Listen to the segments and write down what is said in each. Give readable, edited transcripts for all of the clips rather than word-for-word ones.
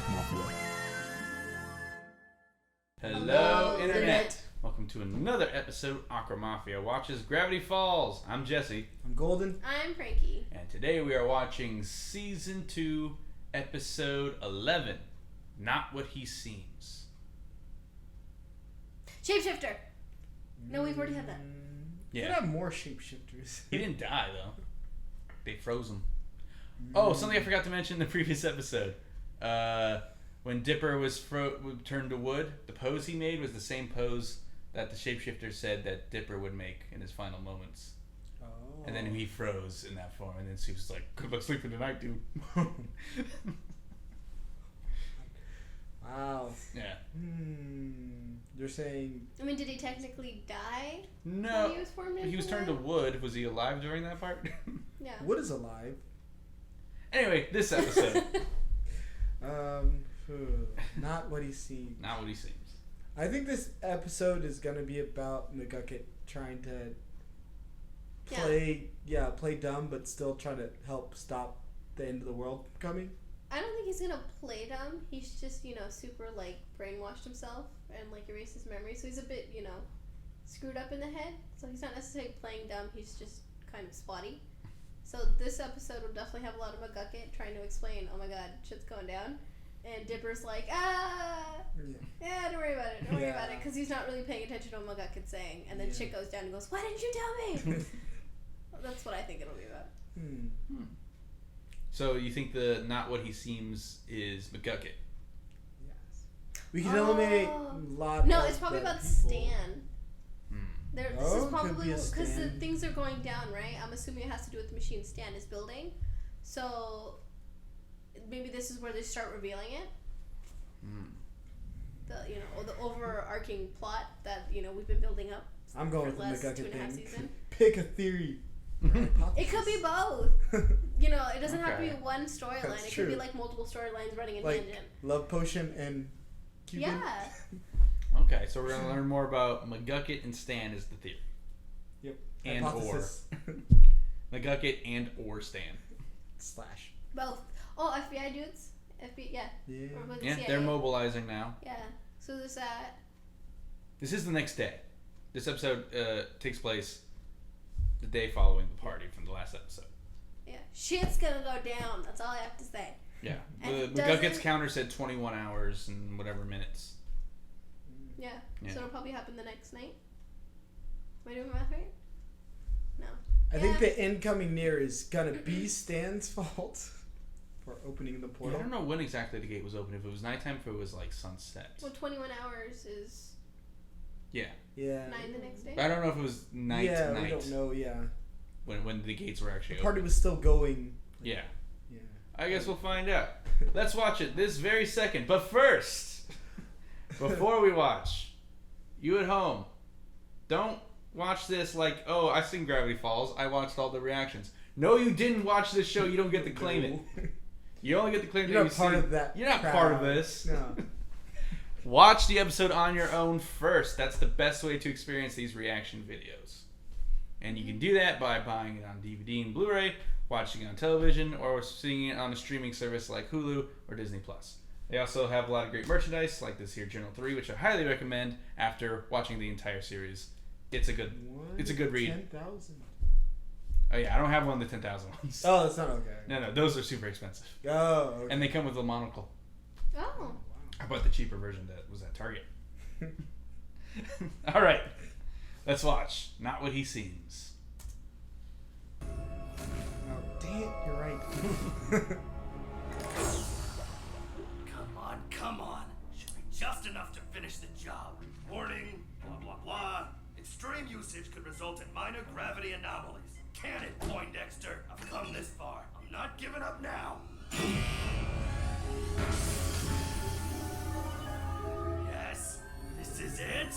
Mafia. Hello, Internet! Welcome to another episode of Aqua Mafia Watches Gravity Falls. I'm Jesse. I'm Golden. I'm Frankie. And today we are watching Season 2, Episode 11, Not What He Seems. Shapeshifter! No, we've already had that. You could have more shapeshifters. He didn't die, though. They froze him. Oh, something I forgot to mention in the previous episode. When Dipper was turned to wood, the pose he made was the same pose that the shapeshifter said that Dipper would make in his final moments. Oh. And then he froze in that form, and then she was like, "Good luck sleeping tonight, dude." Wow. Yeah. You're saying... I mean, did he technically die? No. When he was formed He was into turned to wood? wood. Was he alive during that part? Yeah. Wood is alive. Anyway, this episode. Not what he seems. Not what he seems. I think this episode is going to be about McGucket trying to play dumb, but still trying to help stop the end of the world coming. I don't think he's gonna play dumb. He's just, super, brainwashed himself and, erased his memory. So he's a bit, screwed up in the head. So he's not necessarily playing dumb. He's just kind of spotty. So this episode will definitely have a lot of McGucket trying to explain, oh my god, shit's going down. And Dipper's like, don't worry about it, because he's not really paying attention to what McGucket's saying. And then shit goes down and goes, why didn't you tell me? Well, that's what I think it'll be about. So you think the not what he seems is McGucket? Yes. We can eliminate a lot No, of it's probably the about people. Stan. This is probably because Stan. things are going down, right? I'm assuming it has to do with the machine Stan is building. So maybe this is where they start revealing it. The overarching plot that we've been building up. I'm going with the the last McGucket 2.5 thing. season. Pick a theory. It could be both. It doesn't have to be one storyline. That's It true. could be multiple storylines running in Like tangent. Love Potion and Cupid. Yeah. Okay, so we're gonna learn more about McGucket and Stan is the theory. Yep. And Hypothesis. McGucket and or Stan. Slash. Both. Oh, FBI dudes. Yeah. Or with the Yeah, CIA. they're mobilizing now. Yeah. So there's that. This is the next day. This episode takes place the day following the party from the last episode. Yeah. Shit's gonna go down. That's all I have to say. Yeah. And McGucket's counter said 21 hours and whatever minutes. Yeah. Yeah. So it'll probably happen the next night. Am I doing math right? No. I think the incoming near is gonna be Stan's fault for opening the Yeah, portal. I don't know when exactly the gate was open. If it was nighttime, if it was sunset. Well, 21 hours is Yeah. 9 the next day. But I don't know if it was night to night. We don't know. Yeah. When the gates were actually The party open. was still going. Yeah. Yeah. I guess we'll find out. Let's watch it this very second. But first, before we watch, you at home, don't watch this like, oh, I've seen Gravity Falls. I watched all the reactions. No, you didn't watch this show. You don't get to claim it. You only get to claim You're that not part you've of seen. that. You're not crowd. part of this. No. Watch the episode on your own first. That's the best way to experience these reaction videos. And you can do that by buying it on DVD and Blu-ray, watching it on television, or seeing it on a streaming service like Hulu or Disney+. They also have a lot of great merchandise, like this here Journal 3, which I highly recommend after watching the entire series. It's a good read. 10,000. Oh yeah, I don't have one of the 10,000 ones. Oh, that's not okay. No, those are super expensive. Oh, okay. And they come with a monocle. Oh. I bought the cheaper version that was at Target. All right, let's watch Not What He Seems. Oh, dang it, you're right. Come on. Should be just enough to finish the job. Warning, blah blah blah. Extreme usage could result in minor gravity anomalies. Can it, Poindexter? I've come this far. I'm not giving up now. Yes, this is it.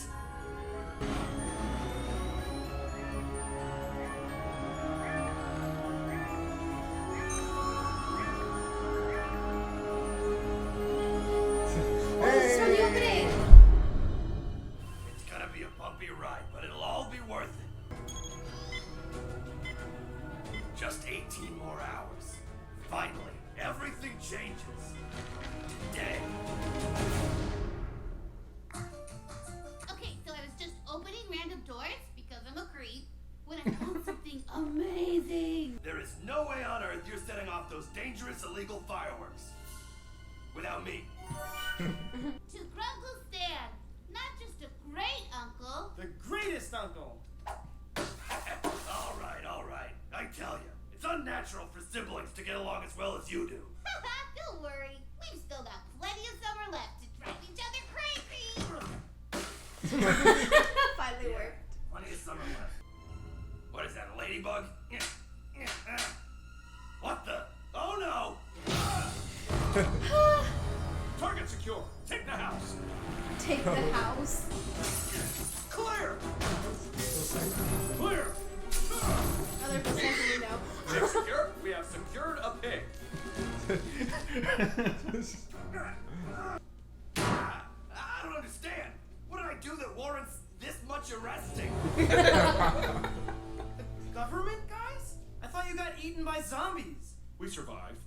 Oh, this is from the opening. It's gonna be a bumpy ride, but it'll all be worth it. Just 18 more hours. Finally, everything changes. Today. something amazing. There is no way on earth you're setting off those dangerous illegal fireworks. Without me. To Grunkle Stan, not just a great uncle. The greatest uncle! All right. I tell you, it's unnatural for siblings to get along as well as you do. Don't worry, we've still got plenty of summer left to drive each other crazy. Finally worked. Plenty of summer left. What is that, a ladybug? What the? Oh no! Target secure. Take the house. Take the house. Clear! Clear. Another percent window. Pig secure. We have secured a pig. I don't understand. What did I do that warrants this much arresting? Government guys? I thought you got eaten by zombies. We survived.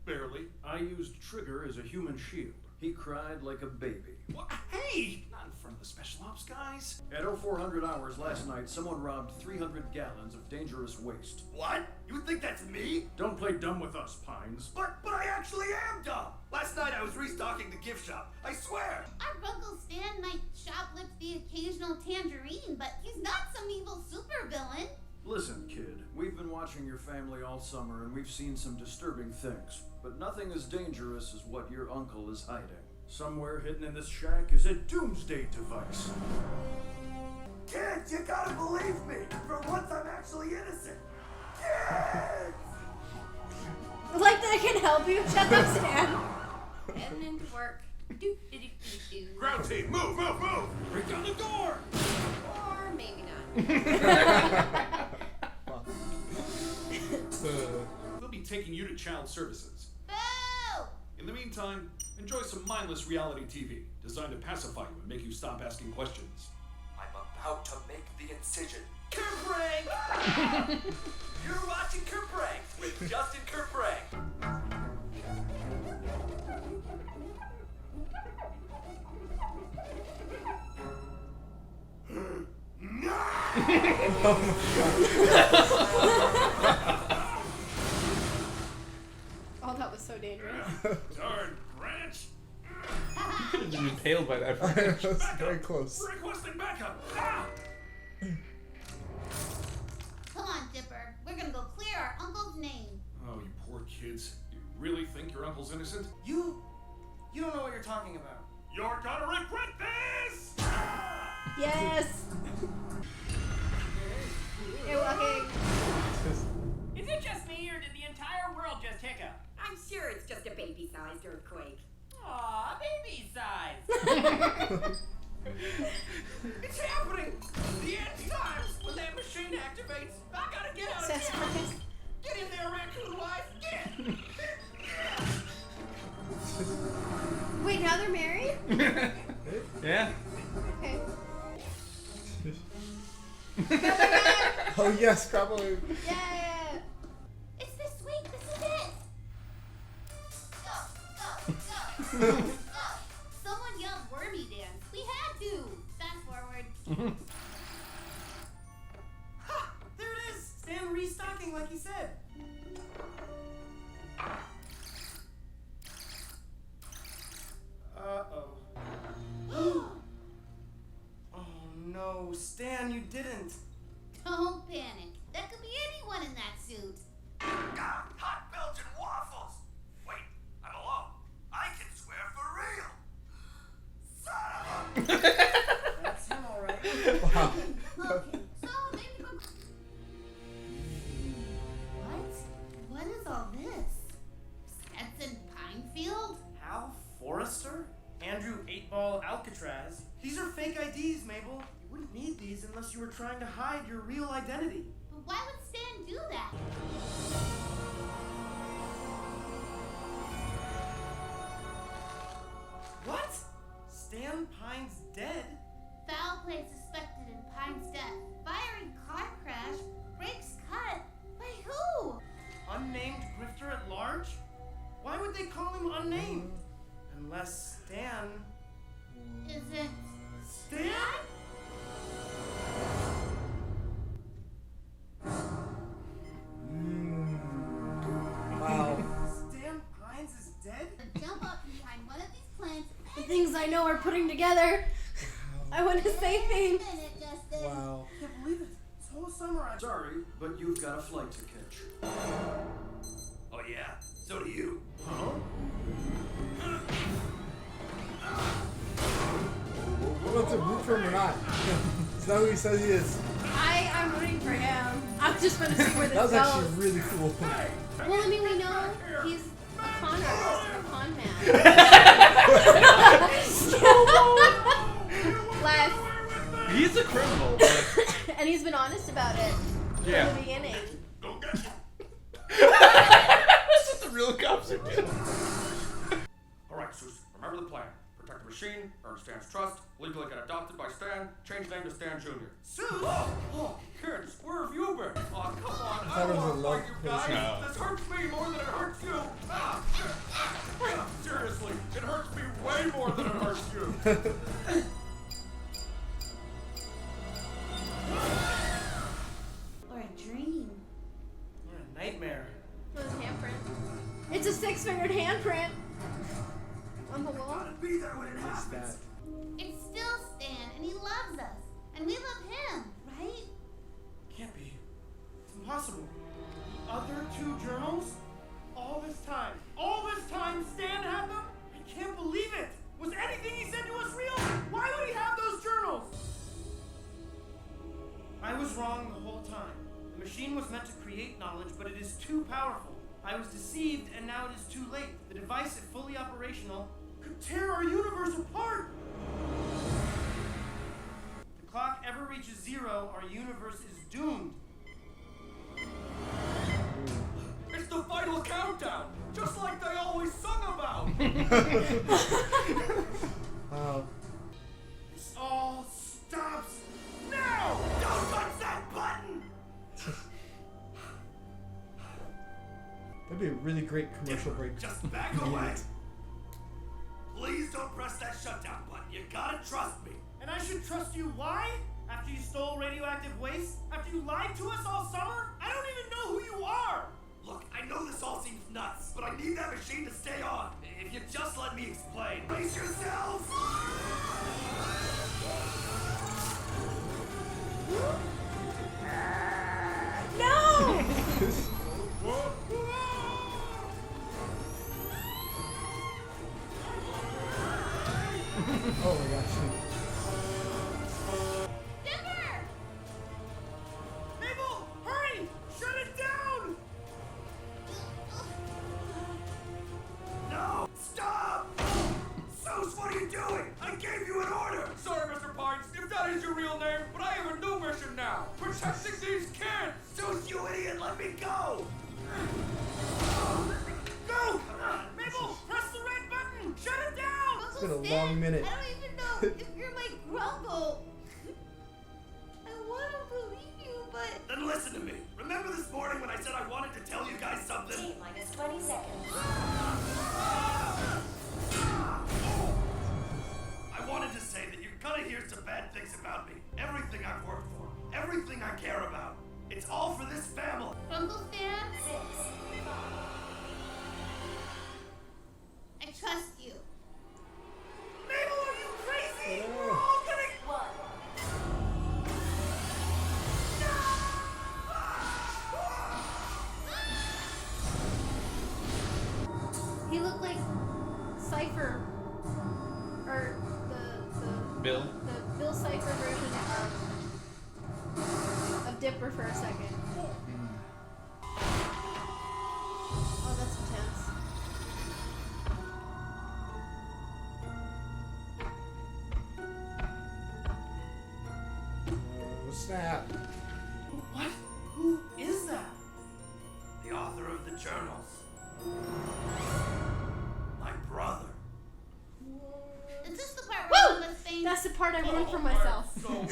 Barely. I used Trigger as a human shield. He cried like a baby. What? Hey! Not in front of the special ops guys. At 0400 hours last night, someone robbed 300 gallons of dangerous waste. What? You think that's me? Don't play dumb with us, Pines. But I actually am dumb. Last night I was restocking the gift shop. I swear. Our Uncle Stan might shoplift the occasional tangerine, but he's not some evil supervillain. Listen, kid, we've been watching your family all summer and we've seen some disturbing things. But nothing as dangerous as what your uncle is hiding. Somewhere hidden in this shack is a doomsday device. Kids, you gotta believe me. For once I'm actually innocent. Kids! Like that I can help you. Shut up, Stan. Heading into work. Do. Ground team, move! Break down the door! Or maybe not. We'll be taking you to child services. Boo! In the meantime, enjoy some mindless reality TV designed to pacify you and make you stop asking questions. I'm about to make the incision. Kerprank! You're watching Kerprank with Justin Kerprank. Oh, that was so dangerous. Darn branch! Could have been impaled by that. That's very close. Requesting backup! Ah! Come on, Dipper. We're gonna go clear our uncle's name. Oh, you poor kids. You really think your uncle's innocent? You don't know what you're talking about. You're gonna regret this! Yes. You're walking. Is it just me, or did the entire world just hiccup? I'm sure it's just a baby-sized earthquake. Aw, baby size. It's happening! The end times when that machine activates. I gotta get out of Says town! Chris. Get in there, raccoon wife! Get! Wait, now they're married? Yeah. Okay. Oh yes, probably. Yeah. It's this week. This is it. Go. Someone yelled wormy dance. We had to. Fast forward. Ha! There it is! Stan restocking like he said. Uh-oh. Oh no, Stan, you didn't. Don't panic. That could be anyone in that suit. Ah, hot Belgian waffles! Wait, I'm alone. I can swear for real. Son of a... That's him, all right. Wow. Okay, so maybe go. What is all this? Stetson Pinefield? Hal Forrester? Andrew 8-Ball Alcatraz? These are fake IDs, Mabel. You wouldn't need these unless you were trying to hide your real identity. But why would Stan do that? What? Stan Pine's dead? Foul play suspected in Pine's death. Fiery car crash. Brakes cut. By who? Unnamed grifter at large? Why would they call him unnamed? Unless Stan... Is it Stan? I know we're putting together. I want to say things. Wow. I can't believe it. This whole summer I... Sorry, but you've got a flight to catch. Oh yeah, so do you. Huh? What about to root for him or not? Is that who he says he is? I'm rooting for him. I'm just going to see where this That was goes. actually really cool. Well, I mean, we know he's a con artist and a con man. Less. He's a criminal, but And he's been honest about it yeah. from the beginning. That's what the real cops are doing. Alright, Susan, remember the plan. Protect the machine, earn Stan's trust, legally get adopted by Stan, change name to Stan Jr. Susan! Oh, kids, where have you been? Oh, come on, I thought it don't was a want to love fight you guys. potion. No. This hurts me more than it hurts you. Seriously, it hurts me way more than it hurts you. Or a dream. What a nightmare. It was a handprint. It's a 6-fingered handprint on the wall. Gotta be there when it What's happens. that? It's still Stan, and he loves us. And we love him, right? Can't be. It's impossible. The other 2 journals? All this time, Stan had them? I can't believe it! Was anything he said to us real? Why would he have those journals? I was wrong the whole time. The machine was meant to create knowledge, but it is too powerful. I was deceived, and now it is too late. The device, if fully operational, could tear our universe apart! If the clock ever reaches 0, our universe is doomed. It's the final countdown, just like they always sung about. This all stops now! Don't touch that button! That'd be a really great commercial break. Just back away. Please don't press that shutdown button. You gotta trust me. And I should trust you why? After you stole radioactive waste? After you lied to us all summer? I don't even know who you are! Look, I know this all seems nuts, but I need that machine to stay on. If you just let me explain. Brace yourselves! No! Oh my gosh. Dimmer! Mabel, hurry! Shut it down! No! Stop! Zeus, what are you doing? I gave you an order! Sorry, Mr. Pines, if that is your real name, but I have a new mission now. Protecting these kids. Zeus, you idiot, let me go! Go! Mabel, press the red button! Shut it down! It's been a Uncle long Stan, minute. I don't even know if you're my grumble. I want to believe you, but Then listen to me. Remember this morning when I said I wanted to tell you guys something? T-minus 20 seconds. I wanted to say that you're gonna hear some bad things about me. Everything I've worked for. Everything I care about. It's all for this family. Uncle Stan, 6, 5, I trust you. Mabel, are you crazy? Oh. We're all gonna... 1. He looked like Cypher. Or Bill. the Bill Cypher version of Dipper for a second. Oh, that's intense. Oh, snap. What? Who is that? The author of the journals. My brother. Is this the part where Woo! all the things? That's the part I ruined for Oh, myself. so hard.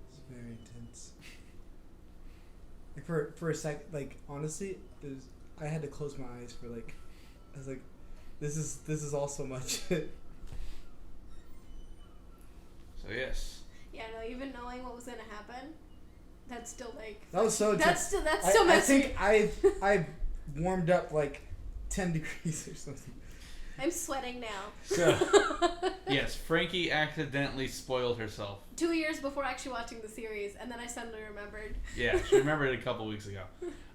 It's very intense. Like for a sec, like honestly, it was, I had to close my eyes for like, I was like, this is all so much. So yes. Yeah, no, even knowing what was gonna happen, that's still like. That was so. That's still I messy. think I warmed up like 10 degrees or something. I'm sweating now. So, yes, Frankie accidentally spoiled herself. 2 years before actually watching the series, and then I suddenly remembered. Yeah, she remembered it a couple weeks ago.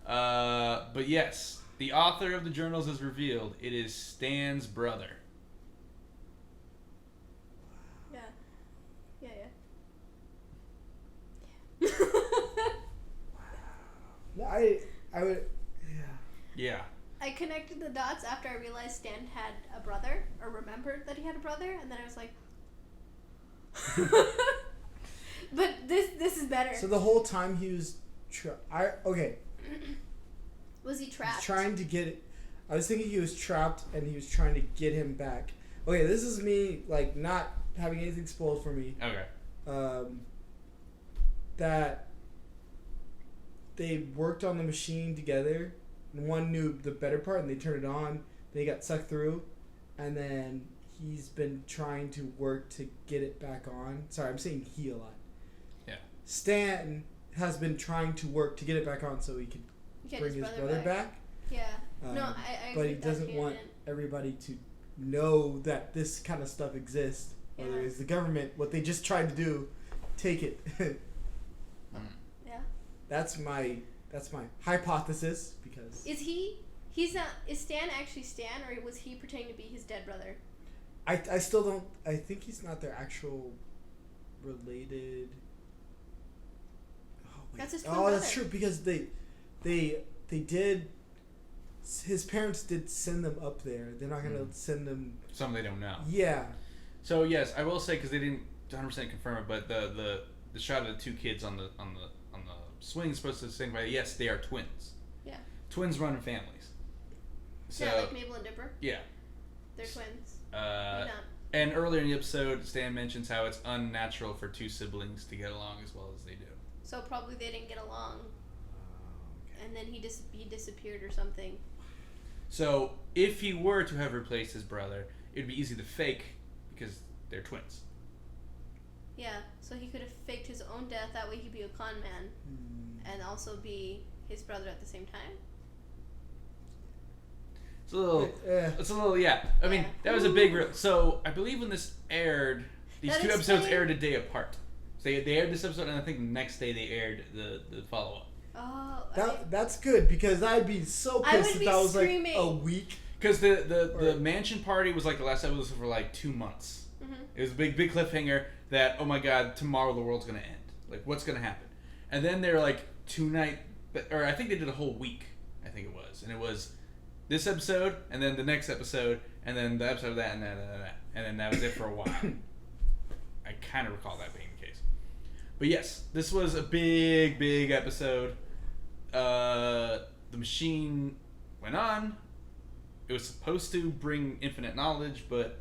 But yes, the author of the journals is revealed. It is Stan's brother. Yeah. Yeah. I would. Yeah. I connected the dots after I realized Stan had a brother, or remembered that he had a brother, and then I was like, but this is better. So the whole time he was, Was he trapped? He's trying to get it. I was thinking he was trapped and he was trying to get him back. Okay, this is me like not having anything spoiled for me. Okay. That they worked on the machine together. And one knew the better part, and they turned it on. They got sucked through, and then he's been trying to work to get it back on. Sorry, I'm saying he a lot. Yeah. Stan has been trying to work to get it back on so he could bring his brother back. Yeah. No, I but he agree with that doesn't want everybody to know that this kind of stuff exists. Whether it's the government, what they just tried to do, take it. Yeah. That's my hypothesis because is Stan actually Stan, or was he pretending to be his dead brother? I still don't. I think he's not their actual related. Oh, wait. That's his twin brother. That's true because they did. His parents did send them up there. They're not gonna send them. Some they don't know. Yeah. So yes, I will say because they didn't 100% confirm it, but the shot of the two kids on the swing is supposed to signify yes, they are twins. Yeah. Twins run in families. So, yeah, like Mabel and Dipper. Yeah. They're twins. And earlier in the episode, Stan mentions how it's unnatural for two siblings to get along as well as they do. So probably they didn't get along. And then he disappeared or something. So if he were to have replaced his brother, it would be easy to fake because they're twins. Yeah, so he could have faked his own death. That way he'd be a con man and also be his brother at the same time. It's a little, yeah. I mean, that was a big. So I believe when this aired, these two episodes aired a day apart. So they aired this episode, and I think the next day they aired the follow up. Oh, that's good because I'd be so pissed if that was like a week. Because the mansion party was like the last episode for like 2 months. Mm-hmm. It was a big cliffhanger that, oh my god, tomorrow the world's gonna end. Like, what's gonna happen? And then they're like 2 night, or I think they did a whole week. I think it was, and it was this episode, and then the next episode, and then the episode of that, and then that was it for a while. I kind of recall that being the case. But yes, this was a big episode. The machine went on. It was supposed to bring infinite knowledge, but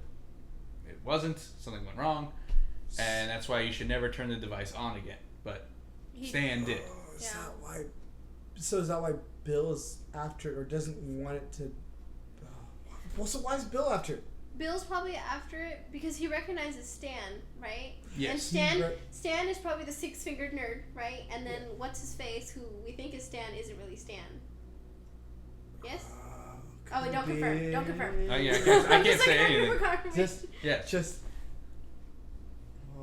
it wasn't. Something went wrong, and that's why you should never turn the device on again. But Stan did. Is that why? So is that why Bill is after it or doesn't want it to? Well, so why is Bill after it? Bill's probably after it because he recognizes Stan, right? Yes. And Stan is probably the 6-fingered nerd, right? And then what's his face, who we think is Stan, isn't really Stan. Yes. Oh, don't confirm. Don't confirm. Oh yeah, I can't say anything. Just.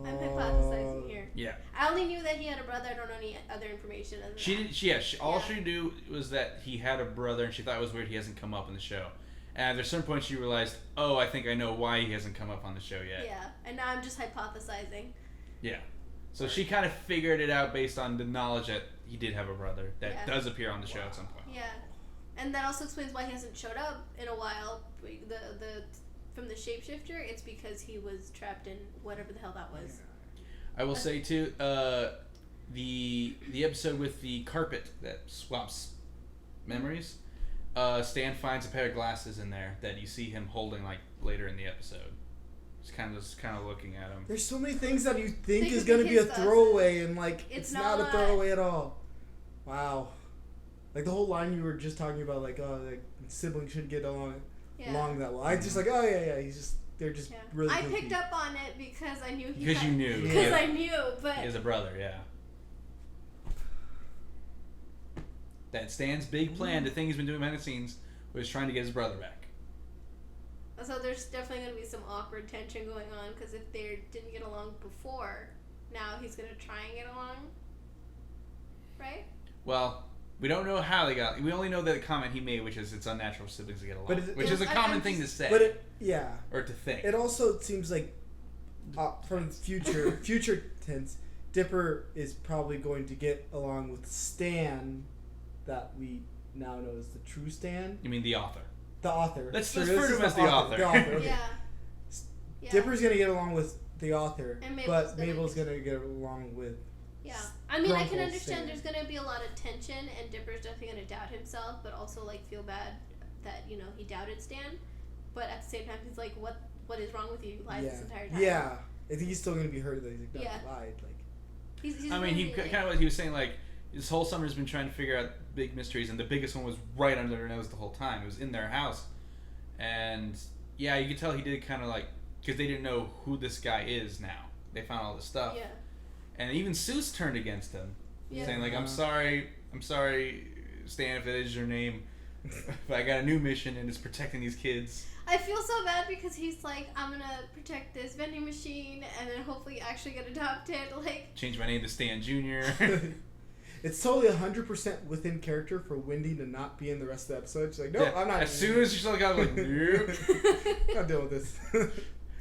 I'm hypothesizing here. Yeah. I only knew that he had a brother. I don't know any other information. Other than All she knew was that he had a brother, and she thought it was weird he hasn't come up in the show. And at a certain point, she realized, oh, I think I know why he hasn't come up on the show yet. Yeah, and now I'm just hypothesizing. Yeah. So she kind of figured it out based on the knowledge that he did have a brother that does appear on the show at some point. Yeah, and that also explains why he hasn't showed up in a while. From the shapeshifter, it's because he was trapped in whatever the hell that was. I will say too, the episode with the carpet that swaps memories. Stan finds a pair of glasses in there that you see him holding like later in the episode. Just kind of looking at him. There's so many things that you think is gonna be a throwaway, and like it's not a throwaway at all. Wow, like the whole line you were just talking about, like siblings should get along that well. I just like, oh yeah, he's just they're just Yeah. really. I goofy. picked up on it because I knew he. Because you knew. Because Yeah. I knew, but He has a brother, yeah. That Stan's big plan, the thing he's been doing behind the scenes, was trying to get his brother back. so there's definitely gonna be some awkward tension going on because if they didn't get along before, now he's gonna try and get along, right? Well, we don't know how they got. We only know that the comment he made, which is it's unnatural for siblings to get along, But it- which is a common thing to say But yeah, or to think. it also seems like from future tense, Dipper is probably going to get along with Stan, that we now know is the true Stan, You mean the author? the author. Let's this refer to is him as the author. The author. Okay. Yeah. Dipper's gonna get along with the author, And but Mabel's gonna get along with. Yeah, I mean, I can Grunkle understand Stan. there's gonna be a lot of tension, and Dipper's definitely gonna doubt himself, but also like feel bad that he doubted Stan. But at the same time, he's like, "What is wrong with you? You lied Yeah, this entire time." yeah. I think he's still gonna be hurt that he's like, no, Yeah. I lied. Like, He's I mean, he really, like- kind of he was saying like this whole summer's been trying to figure out big mysteries, and the biggest one was right under their nose the whole time. It was in their house, and yeah, you could tell he did kind of like because they didn't know who this guy is now. They found all this stuff, Yeah. and even Seuss turned against him, Yeah. saying like, I'm sorry, Stan, if it is your name, but I got a new mission and it's protecting these kids." I feel so bad because he's like, I'm gonna protect this vending machine and then hopefully actually get adopted. Like, Change my name to Stan Jr. it's totally 100% within character for Wendy to not be in the rest of the episode. She's like, no, Yeah, I'm not. As soon as she's like, I'm like, nope. I'm not dealing with this.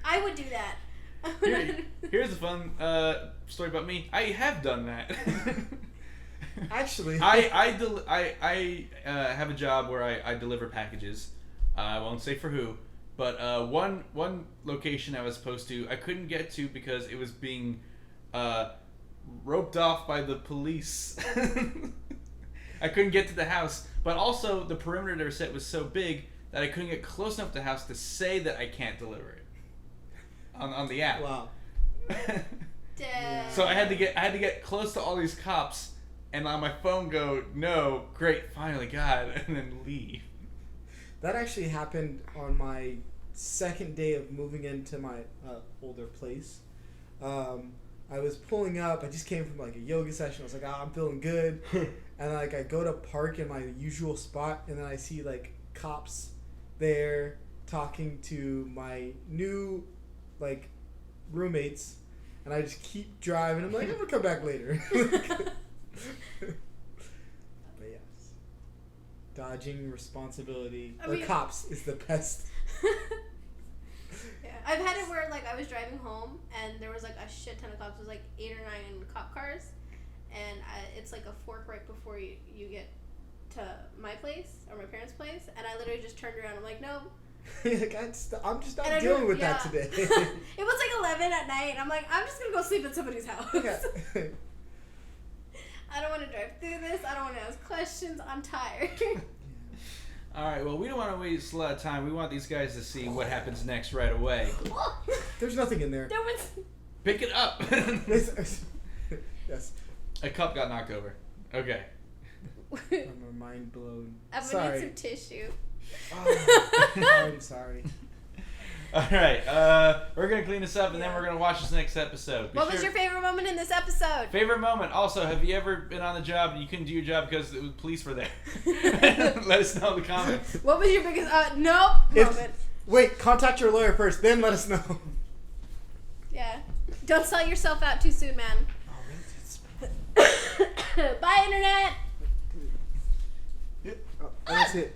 I would do that. Here's a fun story about me. I have done that. Actually, I have a job where I deliver packages. I won't say for who, but one location I was supposed to, I couldn't get to because it was being roped off by the police. I couldn't get to the house, but also the perimeter they were set was so big that I couldn't get close enough to the house to say that I can't deliver it on the app. wow. Damn. So I had to get close to all these cops, and on my phone go, no, great, finally, God, and then leave. That actually happened on my second day of moving into my older place. I was pulling up. I just came from like a yoga session. I was like, I'm feeling good. And like I go to park in my usual spot, and then I see like cops there talking to my new like roommates, and I just keep driving. I'm like, I'm gonna come back later. But yes, dodging responsibility I or mean- cops is the best. Yeah, I've had it where like I was driving home and there was like a shit ton of cops. It was like 8 or 9 cop cars, and it's like a fork right before you get to my place or my parents' place, and I literally just turned around. I'm like, no. Like, I'm just And not I dealing don't- with yeah. that today. It was like 11 at night. I'm like, I'm just gonna go sleep at somebody's house. Yeah. I don't want to drive through this. I don't want to ask questions. I'm tired. All right, well, we don't want to waste a lot of time. We want these guys to see what happens next right away. There's nothing in there. There was. Pick it up. Yes. A cup got knocked over. Okay. I'm mind blown. I'm gonna Sorry. need some tissue. Oh, I'm sorry. All right, we're going to clean this up, and then we're going to watch this next episode. Be What was sure- your favorite moment in this episode? Favorite moment? Also, have you ever been on the job and you couldn't do your job because the police were there? Let us know in the comments. What was your biggest nope moment? Wait, contact your lawyer first, then let us know. Yeah. Don't sell yourself out too soon, man. Bye, internet. Oh, that's it.